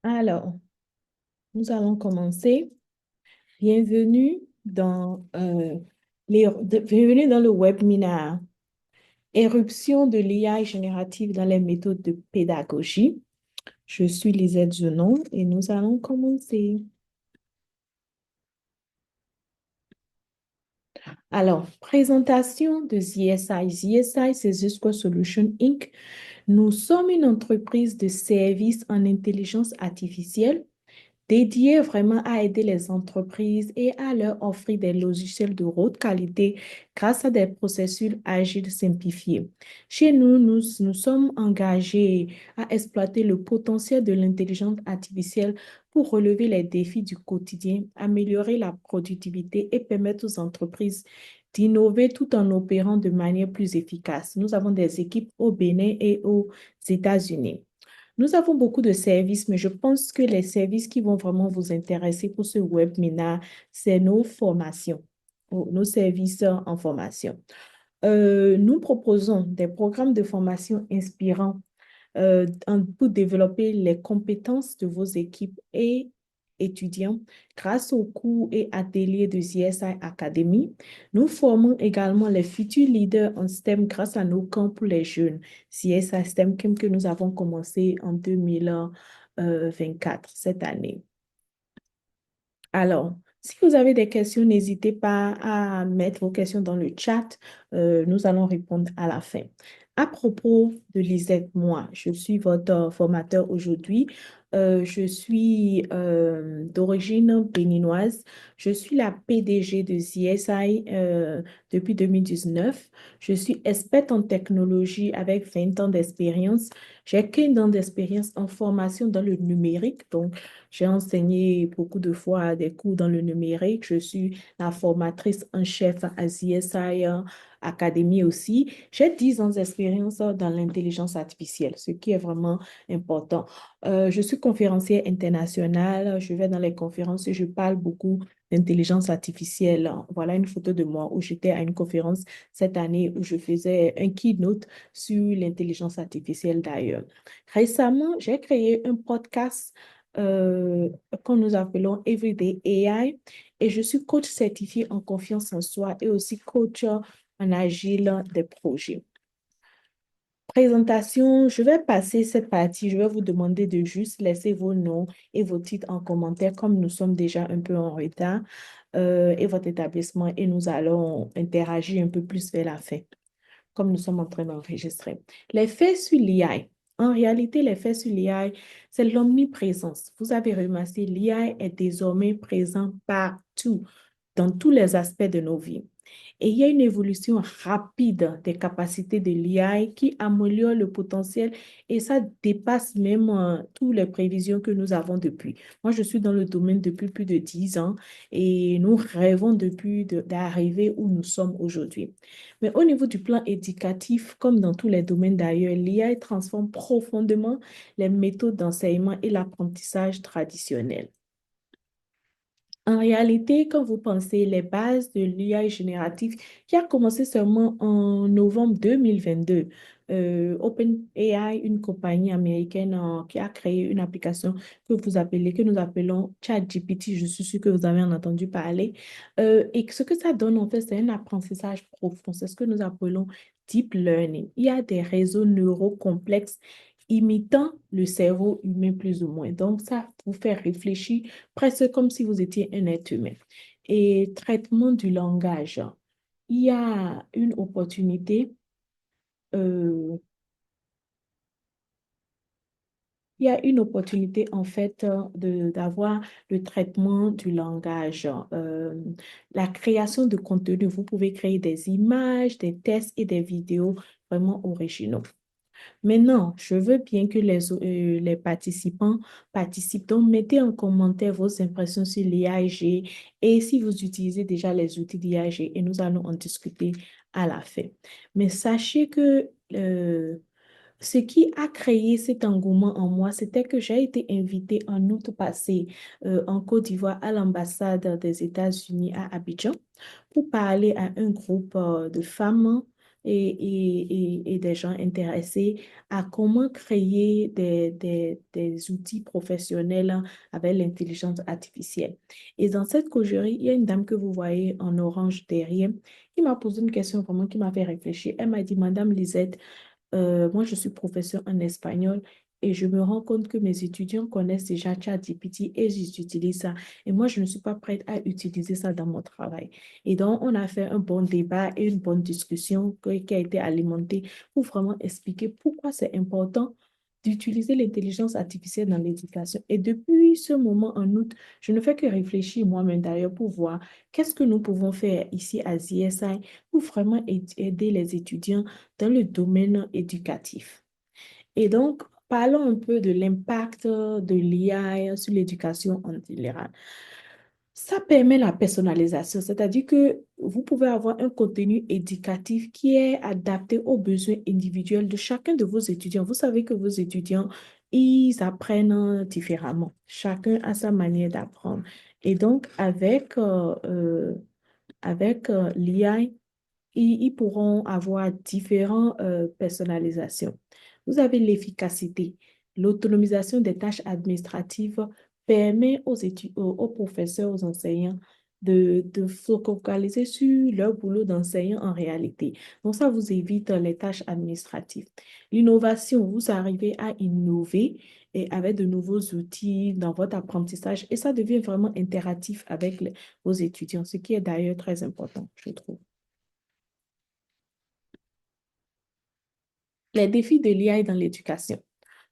Alors, nous allons commencer. Bienvenue bienvenue dans le webinaire Éruption de l'IA générative dans les méthodes de pédagogie. Je suis Lisette Zenon et nous allons commencer. Alors, présentation de ZSI. ZSI, c'est Zsquare Solution Inc. Nous sommes une entreprise de services en intelligence artificielle dédié vraiment à aider les entreprises et à leur offrir des logiciels de haute qualité grâce à des processus agiles simplifiés. Chez nous, nous sommes engagés à exploiter le potentiel de l'intelligence artificielle pour relever les défis du quotidien, améliorer la productivité et permettre aux entreprises d'innover tout en opérant de manière plus efficace. Nous avons des équipes au Bénin et aux États-Unis. Nous avons beaucoup de services, mais je pense que les services qui vont vraiment vous intéresser pour ce webinaire, c'est nos formations, nos services en formation. Nous proposons des programmes de formation inspirants pour développer les compétences de vos équipes et étudiants grâce aux cours et ateliers de CSI Academy. Nous formons également les futurs leaders en STEM grâce à nos camps pour les jeunes, CSI STEM Camp que nous avons commencé en 2024, cette année. Alors, si vous avez des questions, n'hésitez pas à mettre vos questions dans le chat. Nous allons répondre à la fin. À propos de Lisette, moi, je suis votre formateur aujourd'hui. Je suis d'origine béninoise. Je suis la PDG de CSI depuis 2019. Je suis experte en technologie avec 20 ans d'expérience. J'ai 15 ans d'expérience en formation dans le numérique. Donc, j'ai enseigné beaucoup de fois des cours dans le numérique. Je suis la formatrice en chef à CSI Academy aussi. J'ai 10 ans d'expérience dans l'intelligence artificielle, ce qui est vraiment important. Je suis conférencière internationale. Je vais dans les conférences et je parle beaucoup d'intelligence artificielle. Voilà une photo de moi où j'étais à une conférence cette année où je faisais un keynote sur l'intelligence artificielle d'ailleurs. Récemment, j'ai créé un podcast euh, que nous appelons Everyday AI et je suis coach certifié en confiance en soi et aussi coach en agile des projets. Présentation, je vais passer cette partie. Je vais vous demander de juste laisser vos noms et vos titres en commentaire comme nous sommes déjà un peu en retard et votre établissement et nous allons interagir un peu plus vers la fin comme nous sommes en train d'enregistrer. Les faits sur l'IA. En réalité, les faits sur l'IA, c'est l'omniprésence. Vous avez remarqué, l'IA est désormais présent partout, dans tous les aspects de nos vies. Et il y a une évolution rapide des capacités de l'IA qui améliore le potentiel et ça dépasse même toutes les prévisions que nous avons depuis. Moi, je suis dans le domaine depuis plus de 10 ans et nous rêvons depuis d'arriver où nous sommes aujourd'hui. Mais au niveau du plan éducatif, comme dans tous les domaines d'ailleurs, l'IA transforme profondément les méthodes d'enseignement et l'apprentissage traditionnels. En réalité, quand vous pensez les bases de l'IA générative qui a commencé seulement en novembre 2022, OpenAI, une compagnie américaine qui a créé une application que nous appelons ChatGPT, je suis sûre que vous avez en entendu parler. Et ce que ça donne en fait, c'est un apprentissage profond, c'est ce que nous appelons deep learning. Il y a des réseaux neuro complexes imitant le cerveau humain plus ou moins. Donc, ça vous fait réfléchir presque comme si vous étiez un être humain. Et traitement du langage. Il y a une opportunité, euh, il y a une opportunité en fait d'avoir le traitement du langage, la création de contenu. Vous pouvez créer des images, des tests et des vidéos vraiment originaux. Maintenant, je veux bien que les participants participent. Donc, mettez en commentaire vos impressions sur l'IAG et si vous utilisez déjà les outils d'IAG et nous allons en discuter à la fin. Mais sachez que ce qui a créé cet engouement en moi, c'était que j'ai été invitée en août passé en Côte d'Ivoire à l'ambassade des États-Unis à Abidjan pour parler à un groupe de femmes et des gens intéressés à comment créer des outils professionnels avec l'intelligence artificielle. Et dans cette causerie, il y a une dame que vous voyez en orange derrière qui m'a posé une question vraiment qui m'a fait réfléchir. Elle m'a dit, Madame Lisette, moi, je suis professeure en espagnol et je me rends compte que mes étudiants connaissent déjà ChatGPT et ils utilisent ça. Et moi, je ne suis pas prête à utiliser ça dans mon travail. Et donc, on a fait un bon débat et une bonne discussion qui a été alimentée pour vraiment expliquer pourquoi c'est important d'utiliser l'intelligence artificielle dans l'éducation. Et depuis ce moment en août, je ne fais que réfléchir moi-même d'ailleurs pour voir qu'est-ce que nous pouvons faire ici à ZSI pour vraiment aider les étudiants dans le domaine éducatif. Et donc, parlons un peu de l'impact de l'IA sur l'éducation en général. Ça permet la personnalisation, c'est-à-dire que vous pouvez avoir un contenu éducatif qui est adapté aux besoins individuels de chacun de vos étudiants. Vous savez que vos étudiants, ils apprennent différemment. Chacun a sa manière d'apprendre. Et donc, avec l'IA, ils pourront avoir différentes personnalisations. Vous avez l'efficacité. L'autonomisation des tâches administratives permet aux professeurs, aux enseignants de se focaliser sur leur boulot d'enseignant en réalité. Donc, ça vous évite les tâches administratives. L'innovation, vous arrivez à innover et avec de nouveaux outils dans votre apprentissage et ça devient vraiment interactif avec vos étudiants, ce qui est d'ailleurs très important, je trouve. Les défis de l'IA dans l'éducation.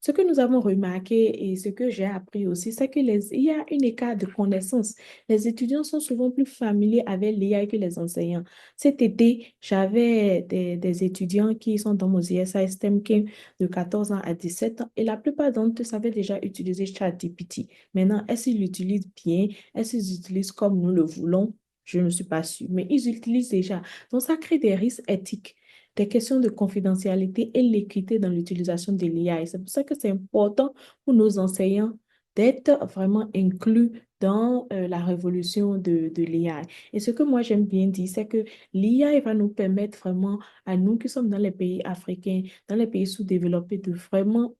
Ce que nous avons remarqué et ce que j'ai appris aussi, c'est il y a un écart de connaissances. Les étudiants sont souvent plus familiers avec l'IA que les enseignants. Cet été, j'avais des étudiants qui sont dans mon ISI STEM Camp de 14 ans à 17 ans et la plupart d'entre eux savaient déjà utiliser ChatGPT. Maintenant, est-ce qu'ils l'utilisent bien? Est-ce qu'ils l'utilisent comme nous le voulons? Je ne suis pas sûre, mais ils utilisent déjà. Donc, ça crée des risques éthiques, des questions de confidentialité et l'équité dans l'utilisation de l'IA. Et c'est pour ça que c'est important pour nos enseignants d'être vraiment inclus dans la révolution de l'IA. Et ce que moi j'aime bien dire, c'est que l'IA va nous permettre vraiment, à nous qui sommes dans les pays africains, dans les pays sous-développés, de vraiment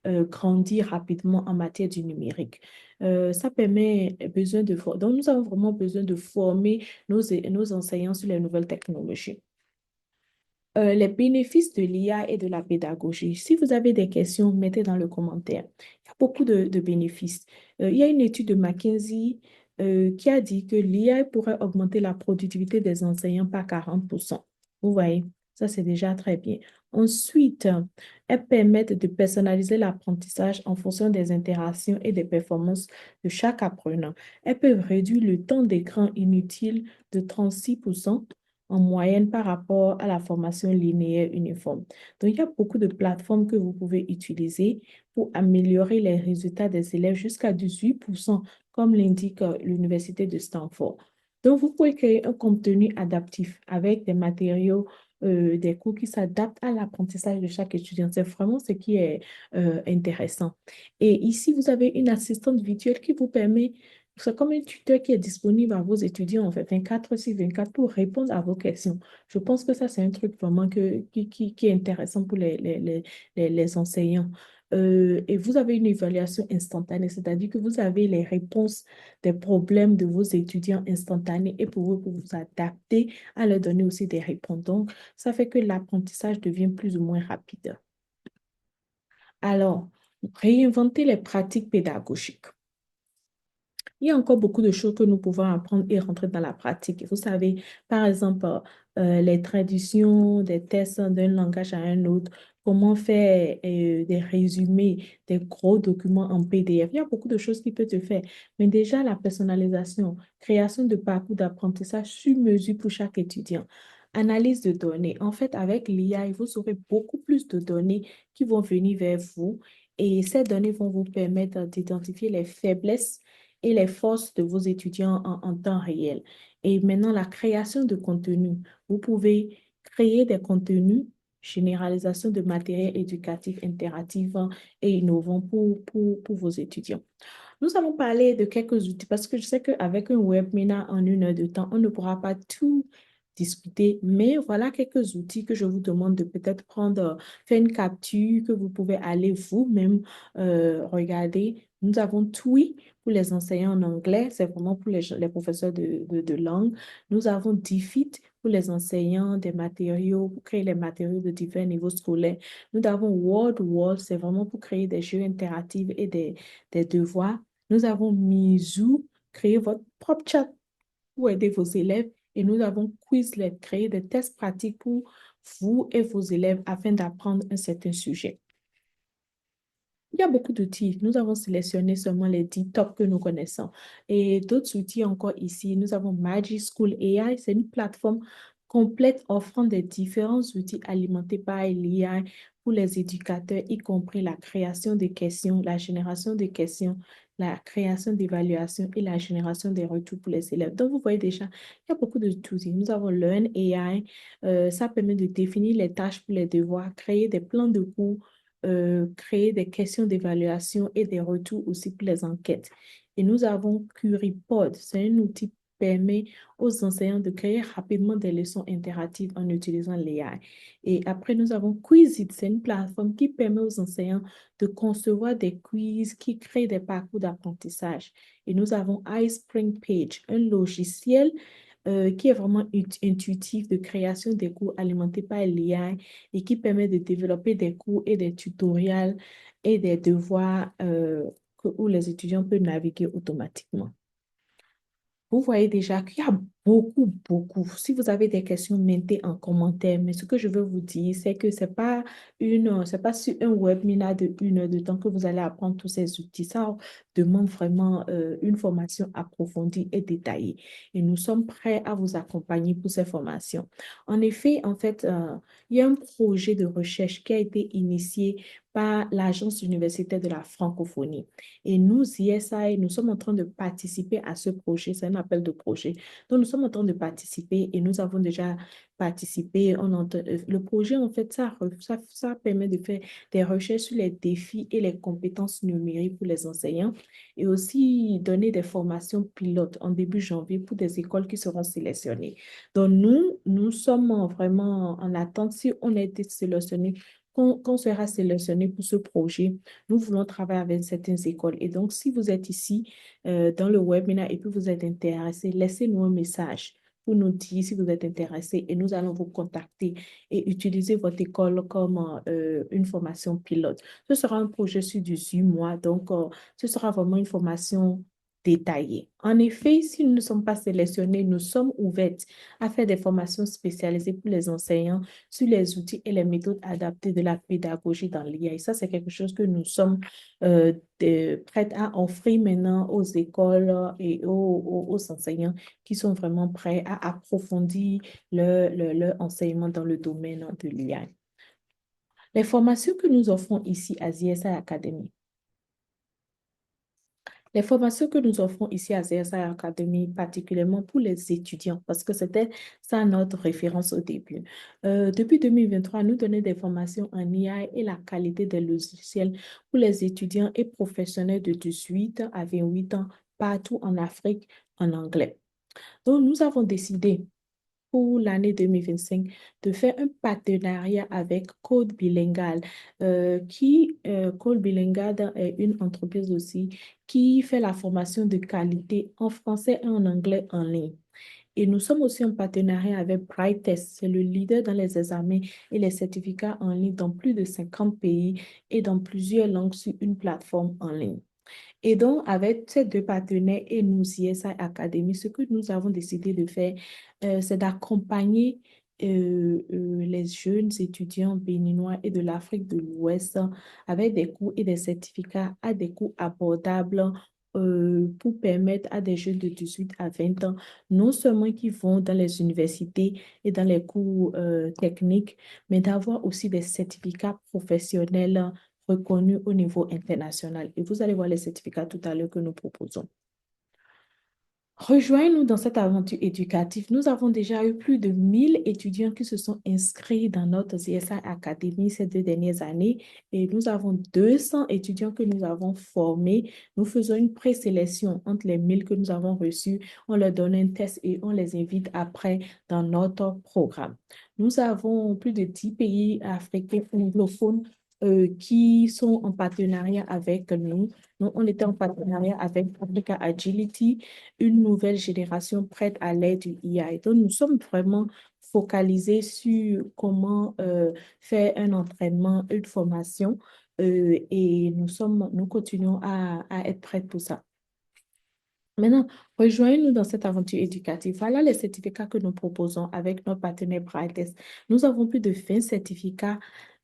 grandir rapidement en matière du numérique. Ça permet besoin de... Donc, nous avons vraiment besoin de former nos enseignants sur les nouvelles technologies. Les bénéfices de l'IA et de la pédagogie. Si vous avez des questions, mettez dans le commentaire. Il y a beaucoup de bénéfices. Il y a une étude de McKinsey qui a dit que l'IA pourrait augmenter la productivité des enseignants par 40%. Vous voyez, ça c'est déjà très bien. Ensuite, elles permettent de personnaliser l'apprentissage en fonction des interactions et des performances de chaque apprenant. Elles peuvent réduire le temps d'écran inutile de 36% en moyenne par rapport à la formation linéaire uniforme. Donc, il y a beaucoup de plateformes que vous pouvez utiliser pour améliorer les résultats des élèves jusqu'à 18%, comme l'indique l'Université de Stanford. Donc, vous pouvez créer un contenu adaptif avec des matériaux, des cours qui s'adaptent à l'apprentissage de chaque étudiant. C'est vraiment ce qui est intéressant. Et ici, vous avez une assistante virtuelle qui vous permet, c'est comme un tuteur qui est disponible à vos étudiants, en fait, 24/24 pour répondre à vos questions. Je pense que ça, c'est un truc vraiment qui est intéressant pour les enseignants. Et vous avez une évaluation instantanée, c'est-à-dire que vous avez les réponses des problèmes de vos étudiants instantanés et pour vous adapter à leur donner aussi des réponses. Donc, ça fait que l'apprentissage devient plus ou moins rapide. Alors, réinventer les pratiques pédagogiques. Il y a encore beaucoup de choses que nous pouvons apprendre et rentrer dans la pratique. Vous savez, par exemple, les traductions des tests d'un langage à un autre, comment faire des résumés, des gros documents en PDF. Il y a beaucoup de choses qui peuvent te faire. Mais déjà, la personnalisation, création de parcours d'apprentissage sur mesure pour chaque étudiant. Analyse de données. En fait, avec l'IA, vous aurez beaucoup plus de données qui vont venir vers vous et ces données vont vous permettre d'identifier les faiblesses et les forces de vos étudiants en temps réel. Et maintenant, la création de contenu. Vous pouvez créer des contenus, généralisation de matériel éducatif interactif et innovant pour vos étudiants. Nous allons parler de quelques outils parce que je sais qu'avec un webinaire en 1 heure de temps, on ne pourra pas tout discuter. Mais voilà quelques outils que je vous demande de peut-être prendre, faire une capture, que vous pouvez aller vous-même regarder. Nous avons TWI pour les enseignants en anglais, c'est vraiment pour les professeurs de langue. Nous avons DFIT pour les enseignants des matériaux, pour créer les matériaux de divers niveaux scolaires. Nous avons Wall, c'est vraiment pour créer des jeux interactifs et des devoirs. Nous avons Mizu, créer votre propre chat pour aider vos élèves. Et nous avons Quizlet, créer des tests pratiques pour vous et vos élèves afin d'apprendre un certain sujet. Il y a beaucoup d'outils. Nous avons sélectionné seulement les 10 tops que nous connaissons. Et d'autres outils encore ici. Nous avons Magic School AI. C'est une plateforme complète offrant des différents outils alimentés par l'IA pour les éducateurs, y compris la création de questions, la génération de questions, la création d'évaluations et la génération des retours pour les élèves. Donc, vous voyez déjà, il y a beaucoup d'outils. Nous avons Learn AI. Ça permet de définir les tâches pour les devoirs, créer des plans de cours, créer des questions d'évaluation et des retours aussi pour les enquêtes. Et nous avons QueryPod. C'est un outil qui permet aux enseignants de créer rapidement des leçons interactives en utilisant l'AI. Et après, nous avons Quizit. C'est une plateforme qui permet aux enseignants de concevoir des quiz qui créent des parcours d'apprentissage. Et nous avons iSpring Page, un logiciel qui est vraiment intuitif de création des cours alimentés par l'IA et qui permet de développer des cours et des tutoriels et des devoirs où les étudiants peuvent naviguer automatiquement. Vous voyez déjà qu'il y a beaucoup. Si vous avez des questions, mettez en commentaire. Mais ce que je veux vous dire, c'est que c'est pas sur un webinaire de 1 heure de temps que vous allez apprendre tous ces outils. Ça demande vraiment une formation approfondie et détaillée. Et nous sommes prêts à vous accompagner pour ces formations. En effet, en fait, il y a un projet de recherche qui a été initié par l'Agence universitaire de la francophonie. Et nous, ISI, nous sommes en train de participer à ce projet. C'est un appel de projet. Donc, nous sommes en train de participer et nous avons déjà participé. Le projet, en fait, ça permet de faire des recherches sur les défis et les compétences numériques pour les enseignants et aussi donner des formations pilotes en début janvier pour des écoles qui seront sélectionnées. Donc, nous sommes vraiment en attente. Si on a été sélectionné, qu'on sera sélectionné pour ce projet, nous voulons travailler avec certaines écoles. Et donc, si vous êtes ici dans le webinaire et puis vous êtes intéressé, laissez-nous un message pour nous dire si vous êtes intéressé et nous allons vous contacter et utiliser votre école comme une formation pilote. Ce sera un projet sur 18 mois, donc ce sera vraiment une formation détaillée. En effet, si nous ne sommes pas sélectionnés, nous sommes ouverts à faire des formations spécialisées pour les enseignants sur les outils et les méthodes adaptées de la pédagogie dans l'IA. Et ça, c'est quelque chose que nous sommes prêts à offrir maintenant aux écoles et aux enseignants qui sont vraiment prêts à approfondir leur enseignement dans le domaine de l'IA. Les formations que nous offrons ici à ZSI Academy. Les formations que nous offrons ici à ZSI Academy, particulièrement pour les étudiants, parce que c'était ça notre référence au début. Depuis 2023, nous donnons des formations en IA et la qualité des logiciels pour les étudiants et professionnels de 18 à 28 ans partout en Afrique en anglais. Donc, nous avons décidé pour l'année 2025 de faire un partenariat avec Code Bilingual, Code Bilingual est une entreprise aussi qui fait la formation de qualité en français et en anglais en ligne. Et nous sommes aussi en partenariat avec Brightest, c'est le leader dans les examens et les certificats en ligne dans plus de 50 pays et dans plusieurs langues sur une plateforme en ligne. Et donc, avec ces deux partenaires et nous, CSI Academy, ce que nous avons décidé de faire, c'est d'accompagner les jeunes étudiants béninois et de l'Afrique de l'Ouest avec des cours et des certificats à des coûts abordables pour permettre à des jeunes de 18 à 20 ans, non seulement qui vont dans les universités et dans les cours techniques, mais d'avoir aussi des certificats professionnels reconnus au niveau international. Et vous allez voir les certificats tout à l'heure que nous proposons. Rejoignez-nous dans cette aventure éducative. Nous avons déjà eu plus de 1000 étudiants qui se sont inscrits dans notre CSI Academy ces 2 dernières années et nous avons 200 étudiants que nous avons formés. Nous faisons une présélection entre les 1000 que nous avons reçus. On leur donne un test et on les invite après dans notre programme. Nous avons plus de 10 pays africains anglophones qui sont en partenariat avec nous. Nous, on était en partenariat avec Africa Agility, une nouvelle génération prête à l'aide du AI. Donc, nous sommes vraiment focalisés sur comment faire un entraînement, une formation et nous continuons à être prêts pour ça. Maintenant, rejoignez-nous dans cette aventure éducative. Voilà les certificats que nous proposons avec notre partenaire Brightest. Nous avons plus de 20 certificats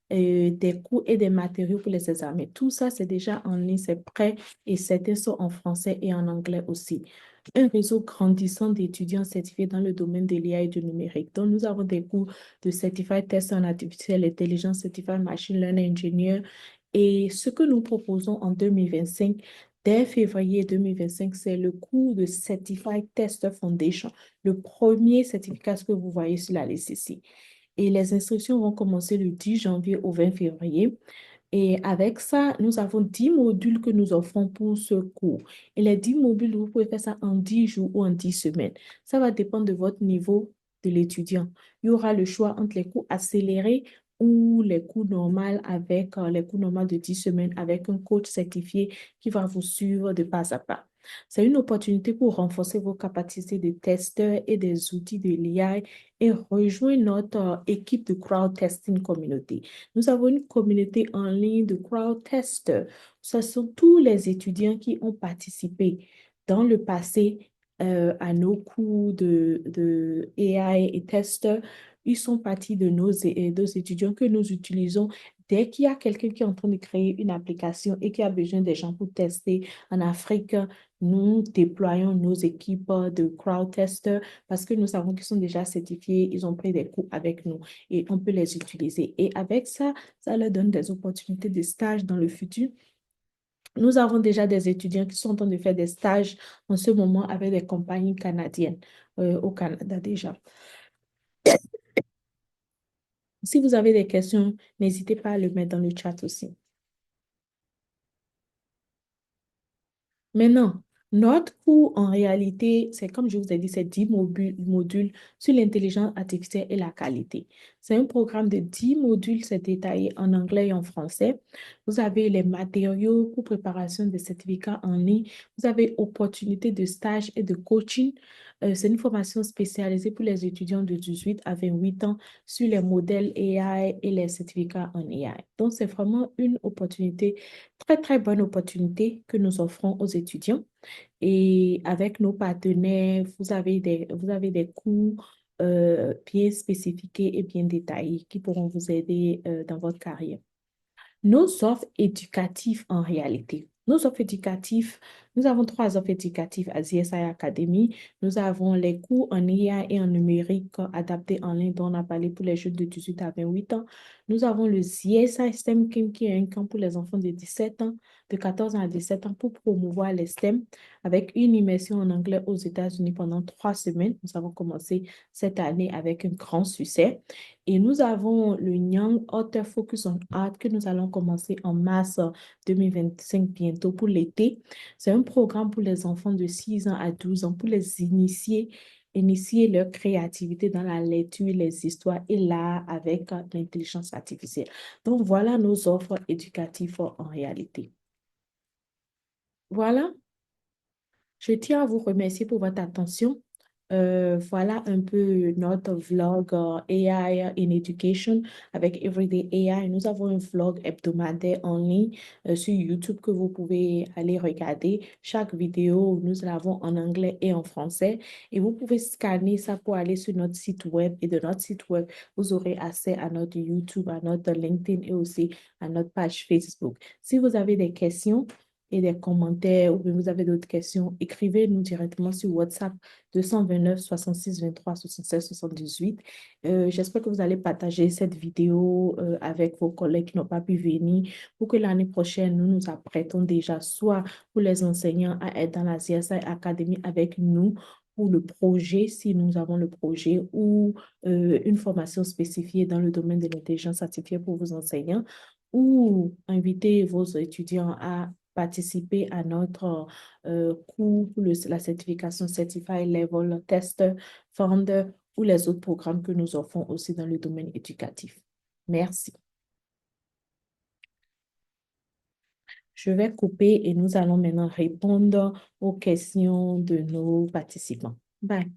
des cours et des matériaux pour les examens. Tout ça, c'est déjà en ligne, c'est prêt et certains sont en français et en anglais aussi. Un réseau grandissant d'étudiants certifiés dans le domaine de l'IA et du numérique. Donc, nous avons des cours de Certified Test en Artificial Intelligence, Certified Machine Learning Engineer. Et ce que nous proposons en 2025, dès février 2025, c'est le cours de Certified Test Foundation, le premier certificat que vous voyez sur la liste ici. Et les inscriptions vont commencer le 10 janvier au 20 février. Et avec ça, nous avons 10 modules que nous offrons pour ce cours. Et les 10 modules, vous pouvez faire ça en 10 jours ou en 10 semaines. Ça va dépendre de votre niveau de l'étudiant. Il y aura le choix entre les cours accélérés ou les cours normaux avec les cours normaux de 10 semaines avec un coach certifié qui va vous suivre de pas à pas. C'est une opportunité pour renforcer vos capacités de testeurs et des outils de l'IA et rejoindre notre équipe de crowd testing communauté. Nous avons une communauté en ligne de crowd testers. Ce sont tous les étudiants qui ont participé dans le passé à nos cours de AI et testeurs. Ils sont partis de nos étudiants que nous utilisons. Dès qu'il y a quelqu'un qui est en train de créer une application et qui a besoin des gens pour tester en Afrique, nous déployons nos équipes de crowd testers parce que nous savons qu'ils sont déjà certifiés, ils ont pris des cours avec nous et on peut les utiliser. Et avec ça, ça leur donne des opportunités de stage dans le futur. Nous avons déjà des étudiants qui sont en train de faire des stages en ce moment avec des compagnies canadiennes au Canada déjà. Si vous avez des questions, n'hésitez pas à le mettre dans le chat aussi. Maintenant, notre cours, en réalité, c'est comme je vous ai dit, c'est 10 modules sur l'intelligence artificielle et la qualité. C'est un programme de 10 modules, c'est détaillé en anglais et en français. Vous avez les matériaux pour préparation des certificats en ligne. Vous avez opportunité de stage et de coaching. C'est une formation spécialisée pour les étudiants de 18 à 28 ans sur les modèles AI et les certificats en AI. Donc, c'est vraiment une opportunité très, très bonne opportunité que nous offrons aux étudiants. Et avec nos partenaires, vous avez des cours bien spécifiés et bien détaillés qui pourront vous aider dans votre carrière. Nos offres éducatives en réalité. Nos offres éducatives, nous avons 3 offres éducatives à ZSI Academy. Nous avons les cours en IA et en numérique adaptés en ligne dont on a parlé pour les jeunes de 18 à 28 ans. Nous avons le ZSI STEM Camp qui est un camp pour les enfants de 17 ans, de 14 ans à 17 ans pour promouvoir les STEM avec une immersion en anglais aux États-Unis pendant 3 semaines. Nous avons commencé cette année avec un grand succès. Et nous avons le Young Author Focus on Art que nous allons commencer en mars 2025 bientôt pour l'été. C'est un programme pour les enfants de 6 ans à 12 ans pour les initier leur créativité dans la lecture, les histoires et l'art avec l'intelligence artificielle. Donc voilà nos offres éducatives en réalité. Voilà. Je tiens à vous remercier pour votre attention. Voilà un peu notre vlog AI in Education avec Everyday AI. Nous avons un vlog hebdomadaire en ligne sur YouTube que vous pouvez aller regarder. Chaque vidéo, nous l'avons en anglais et en français. Et vous pouvez scanner ça pour aller sur notre site web. Et de notre site web, vous aurez accès à notre YouTube, à notre LinkedIn et aussi à notre page Facebook. Si vous avez des questions, et des commentaires ou bien vous avez d'autres questions, écrivez-nous directement sur WhatsApp 229 66 23 76 78. J'espère que vous allez partager cette vidéo avec vos collègues qui n'ont pas pu venir pour que l'année prochaine, nous nous apprêtons déjà soit pour les enseignants à être dans la CSI Academy avec nous pour le projet, si nous avons le projet, ou une formation spécifiée dans le domaine de l'intelligence artificielle pour vos enseignants, ou inviter vos étudiants à participer à notre cours pour la certification Certified Level Tester, Founder ou les autres programmes que nous offrons aussi dans le domaine éducatif. Merci. Je vais couper et nous allons maintenant répondre aux questions de nos participants. Bye.